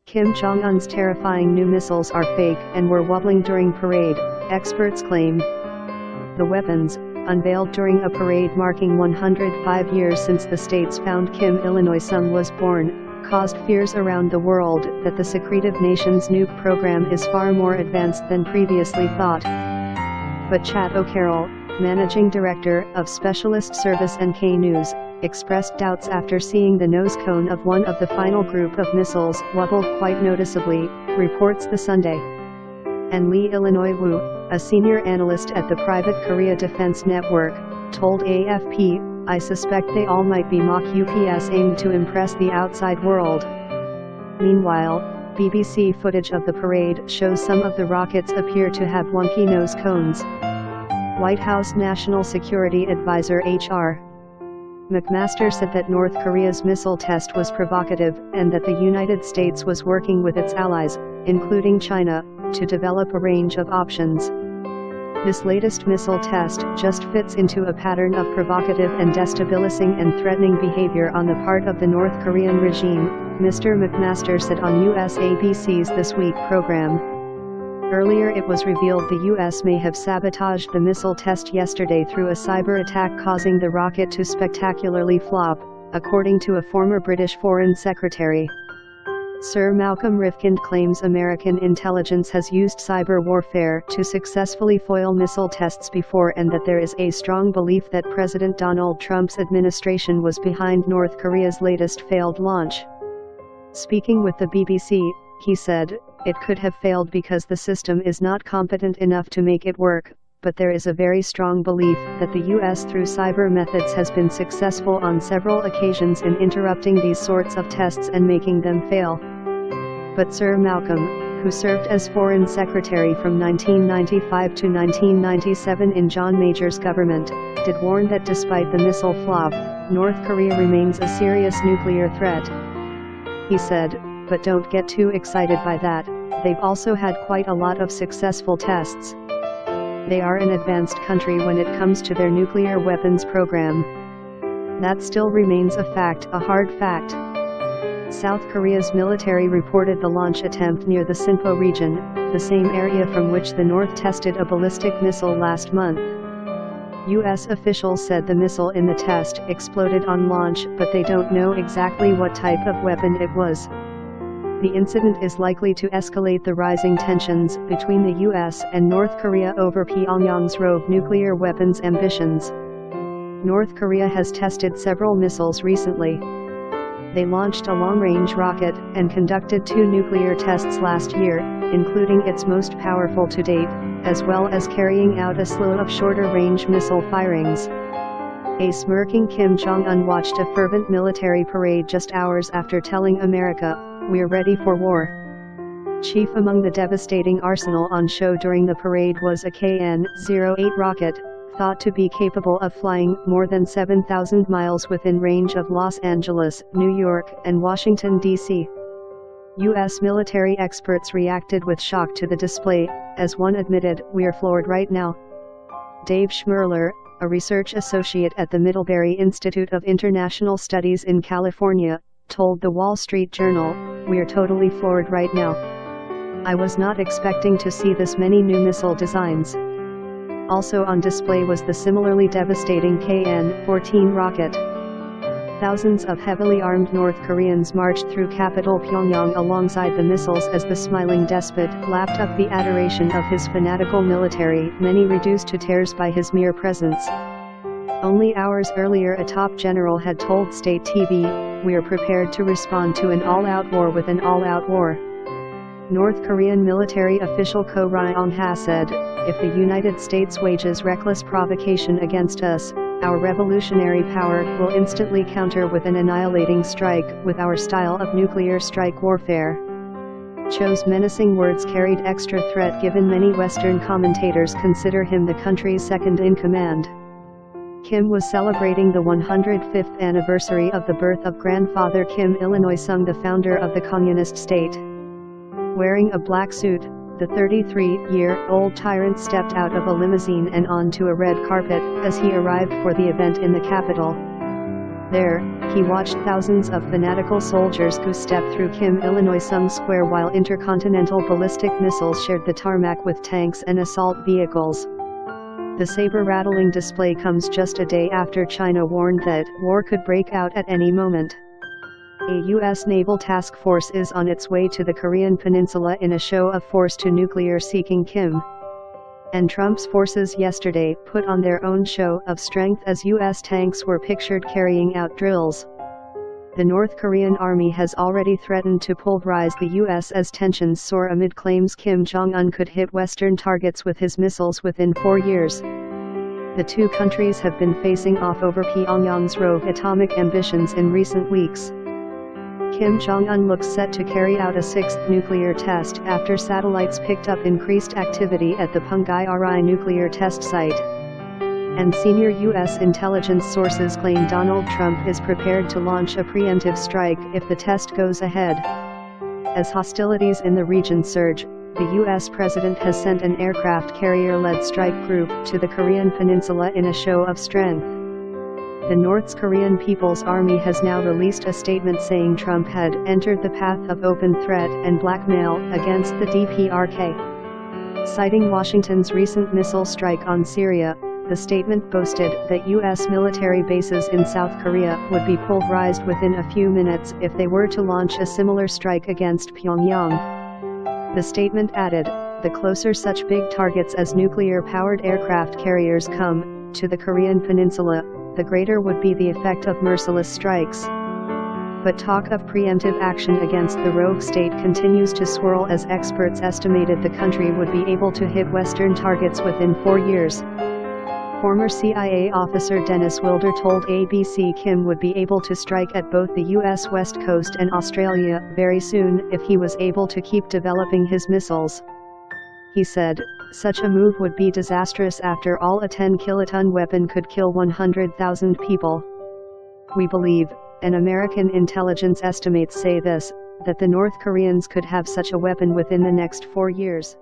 Kim Jong-un's terrifying new missiles are fake and were wobbling during parade, experts claim. The weapons, unveiled during a parade marking 105 years since the state's found Kim Il-sung was born, caused fears around the world that the secretive nation's nuke program is far more advanced than previously thought. But Chad O'Carroll, managing director of Specialist Service and K News, expressed doubts after seeing the nose cone of one of the final group of missiles wobble quite noticeably, reports The Sunday. And Lee Illinois Woo, a senior analyst at the private Korea Defense Network, told AFP, "I suspect they all might be mock UPS aimed to impress the outside world." Meanwhile, BBC footage of the parade shows some of the rockets appear to have wonky nose cones. White House National Security Advisor H.R. McMaster said that North Korea's missile test was provocative and that the United States was working with its allies, including China, to develop a range of options. This latest missile test just fits into a pattern of provocative and destabilizing and threatening behavior on the part of the North Korean regime, Mr. McMaster said on US ABC's This Week program. Earlier it was revealed the US may have sabotaged the missile test yesterday through a cyber attack, causing the rocket to spectacularly flop, according to a former British Foreign Secretary. Sir Malcolm Rifkind claims American intelligence has used cyber warfare to successfully foil missile tests before, and that there is a strong belief that President Donald Trump's administration was behind North Korea's latest failed launch. Speaking with the BBC, he said, "It could have failed because the system is not competent enough to make it work, but there is a very strong belief that the US through cyber methods has been successful on several occasions in interrupting these sorts of tests and making them fail." But Sir Malcolm, who served as Foreign Secretary from 1995 to 1997 in John Major's government, did warn that despite the missile flop, North Korea remains a serious nuclear threat. He said, "But don't get too excited by that, they've also had quite a lot of successful tests. They are an advanced country when it comes to their nuclear weapons program. That still remains a fact, a hard fact." South Korea's military reported the launch attempt near the Sinpo region, the same area from which the North tested a ballistic missile last month. US officials said the missile in the test exploded on launch, but they don't know exactly what type of weapon it was. The incident is likely to escalate the rising tensions between the US and North Korea over Pyongyang's rogue nuclear weapons ambitions. North Korea has tested several missiles recently. They launched a long-range rocket and conducted 2 nuclear tests last year, including its most powerful to date, as well as carrying out a slew of shorter-range missile firings. A smirking Kim Jong-un watched a fervent military parade just hours after telling America, "We're ready for war." Chief among the devastating arsenal on show during the parade was a KN-08 rocket, thought to be capable of flying more than 7,000 miles within range of Los Angeles, New York, and Washington, D.C. U.S. military experts reacted with shock to the display, as one admitted, "We're floored right now." Dave Schmerler, a research associate at the Middlebury Institute of International Studies in California, told The Wall Street Journal, "We're totally floored right now. I was not expecting to see this many new missile designs." Also on display was the similarly devastating KN-14 rocket. Thousands of heavily armed North Koreans marched through capital Pyongyang alongside the missiles as the smiling despot lapped up the adoration of his fanatical military, many reduced to tears by his mere presence. Only hours earlier a top general had told state TV, "We're prepared to respond to an all-out war with an all-out war." North Korean military official Ko Ryong-ha said, "If the United States wages reckless provocation against us, our revolutionary power will instantly counter with an annihilating strike with our style of nuclear strike warfare." Cho's menacing words carried extra threat given many Western commentators consider him the country's second-in-command. Kim was celebrating the 105th anniversary of the birth of grandfather Kim Il-sung, the founder of the communist state. Wearing a black suit, the 33-year-old tyrant stepped out of a limousine and onto a red carpet as he arrived for the event in the capital. There, he watched thousands of fanatical soldiers who stepped through Kim Il-sung Square while intercontinental ballistic missiles shared the tarmac with tanks and assault vehicles. The saber-rattling display comes just a day after China warned that war could break out at any moment. A U.S. naval task force is on its way to the Korean peninsula in a show of force to nuclear-seeking Kim. And Trump's forces yesterday put on their own show of strength as U.S. tanks were pictured carrying out drills. The North Korean army has already threatened to pulverize the U.S. as tensions soar amid claims Kim Jong could hit Western targets with his missiles within 4 years. The two countries have been facing off over Pyongyang's rogue atomic ambitions in recent weeks. Kim Jong looks set to carry out a sixth nuclear test after satellites picked up increased activity at the Punggye-ri nuclear test site. And senior U.S. intelligence sources claim Donald Trump is prepared to launch a preemptive strike if the test goes ahead. As hostilities in the region surge, the U.S. president has sent an aircraft carrier-led strike group to the Korean peninsula in a show of strength. The North Korean People's Army has now released a statement saying Trump had entered the path of open threat and blackmail against the DPRK. Citing Washington's recent missile strike on Syria, the statement boasted that U.S. military bases in South Korea would be pulverized within a few minutes if they were to launch a similar strike against Pyongyang. The statement added, "The closer such big targets as nuclear-powered aircraft carriers come to the Korean peninsula, the greater would be the effect of merciless strikes." But talk of preemptive action against the rogue state continues to swirl as experts estimated the country would be able to hit Western targets within 4 years. Former CIA officer Dennis Wilder told ABC Kim would be able to strike at both the U.S. West Coast and Australia very soon if he was able to keep developing his missiles. He said, "Such a move would be disastrous. After all, a 10-kiloton weapon could kill 100,000 people. We believe, and American intelligence estimates say this, that the North Koreans could have such a weapon within the next 4 years.